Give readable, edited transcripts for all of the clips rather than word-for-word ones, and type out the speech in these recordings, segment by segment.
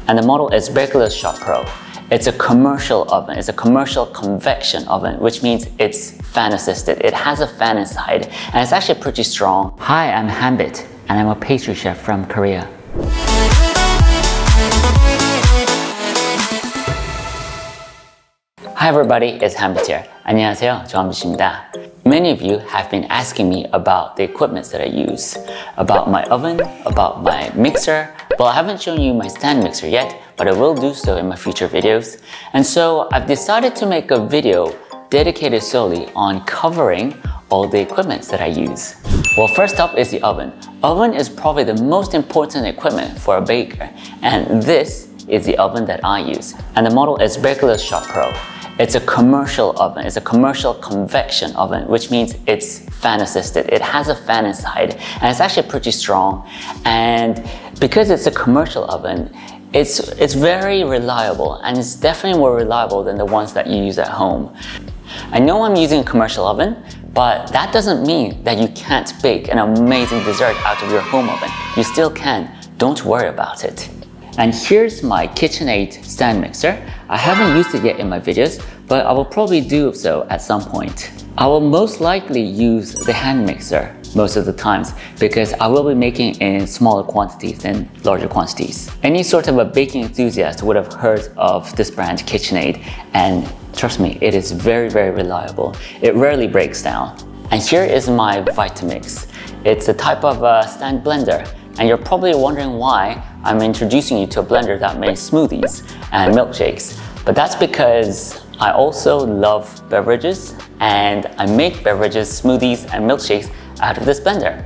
and the model is Bakerlux Shop.Pro. It's a commercial oven. It's a commercial convection oven, which means it's fan assisted. It has a fan inside, and it's actually pretty strong. Hi, I'm Hanbit, and I'm a pastry chef from Korea. Hi everybody, it's Hanbit here. 안녕하세요, 조한빛입니다. Many of you have been asking me about the equipment that I use, about my oven, about my mixer. Well, I haven't shown you my stand mixer yet, but I will do so in my future videos. And so I've decided to make a video dedicated solely on covering all the equipment that I use. Well, first up is the oven. Oven is probably the most important equipment for a baker, and this is the oven that I use. And the model is Bakerlux Shop.Pro. It's a commercial oven. It's a commercial convection oven, which means it's fan assisted. It has a fan inside, and it's actually pretty strong. And because it's a commercial oven, it's very reliable, and it's definitely more reliable than the ones that you use at home. I know I'm using a commercial oven, but that doesn't mean that you can't bake an amazing dessert out of your home oven. You still can. Don't worry about it. And here's my KitchenAid stand mixer. I haven't used it yet in my videos, but I will probably do so at some point. I will most likely use the hand mixer most of the times because I will be making in smaller quantities than larger quantities. Any sort of a baking enthusiast would have heard of this brand KitchenAid, and trust me, it is very, very reliable. It rarely breaks down. And here is my Vitamix. It's a type of stand blender, and you're probably wondering why I'm introducing you to a blender that makes smoothies and milkshakes. But that's because I also love beverages, and I make beverages, smoothies, and milkshakes out of this blender.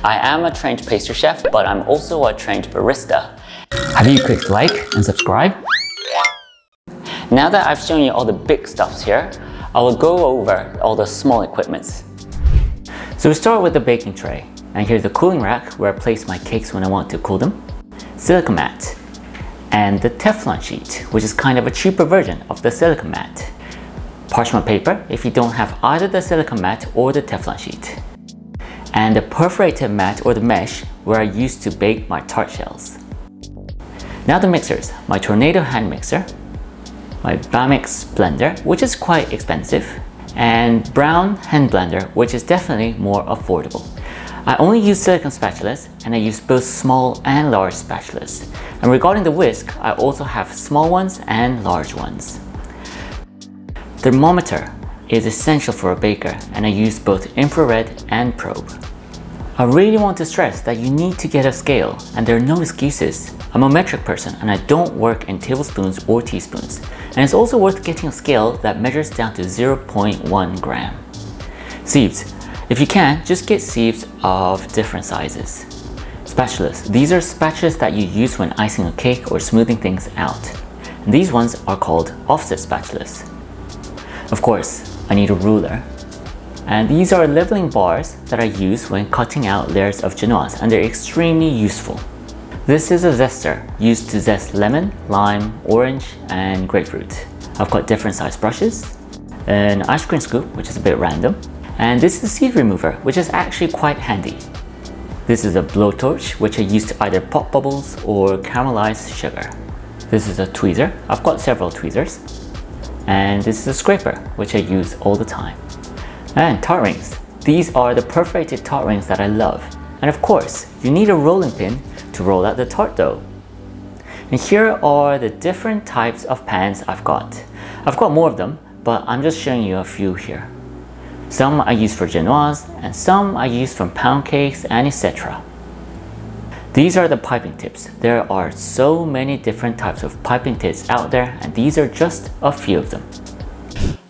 I am a trained pastry chef, but I'm also a trained barista. Have you clicked like and subscribe? Now that I've shown you all the big stuffs here, I will go over all the small equipments. So we start with the baking tray. And here's the cooling rack where I place my cakes when I want to cool them, silicone mat, and the Teflon sheet, which is kind of a cheaper version of the silicone mat. Parchment paper if you don't have either the silicone mat or the Teflon sheet. And the perforated mat or the mesh where I used to bake my tart shells. Now the mixers, my Tornado hand mixer, my Bamix blender, which is quite expensive, and Brown hand blender, which is definitely more affordable. I only use silicone spatulas, and I use both small and large spatulas. And regarding the whisk, I also have small ones and large ones. Thermometer is essential for a baker, and I use both infrared and probe. I really want to stress that you need to get a scale, and there are no excuses. I'm a metric person, and I don't work in tablespoons or teaspoons. And it's also worth getting a scale that measures down to 0.1 gram. Sieves. If you can, just get sieves of different sizes. Spatulas. These are spatulas that you use when icing a cake or smoothing things out. And these ones are called offset spatulas. Of course, I need a ruler. And these are leveling bars that I use when cutting out layers of genoise, and they're extremely useful. This is a zester used to zest lemon, lime, orange, and grapefruit. I've got different size brushes, an ice cream scoop, which is a bit random, and this is a seed remover, which is actually quite handy. This is a blowtorch, which I use to either pop bubbles or caramelize sugar. This is a tweezer. I've got several tweezers. And this is a scraper, which I use all the time. And tart rings. These are the perforated tart rings that I love. And of course, you need a rolling pin to roll out the tart dough. And here are the different types of pans I've got. I've got more of them, but I'm just showing you a few here. Some I use for genoise, and some I use from pound cakes, and etc. These are the piping tips. There are so many different types of piping tips out there, and these are just a few of them.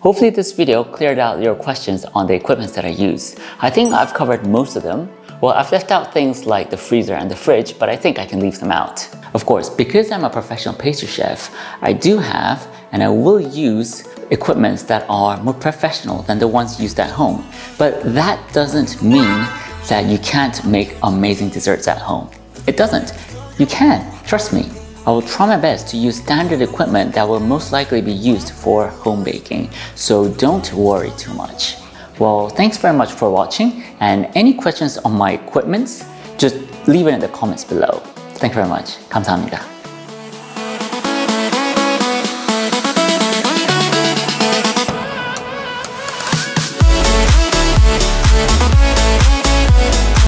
Hopefully this video cleared out your questions on the equipment that I use. I think I've covered most of them. Well, I've left out things like the freezer and the fridge, but I think I can leave them out. Of course, because I'm a professional pastry chef, I do have and I will use equipment that are more professional than the ones used at home. But that doesn't mean that you can't make amazing desserts at home. It doesn't. You can, trust me. I will try my best to use standard equipment that will most likely be used for home baking, so don't worry too much. Well, thanks very much for watching, and any questions on my equipment, just leave it in the comments below. Thank you very much. 감사합니다.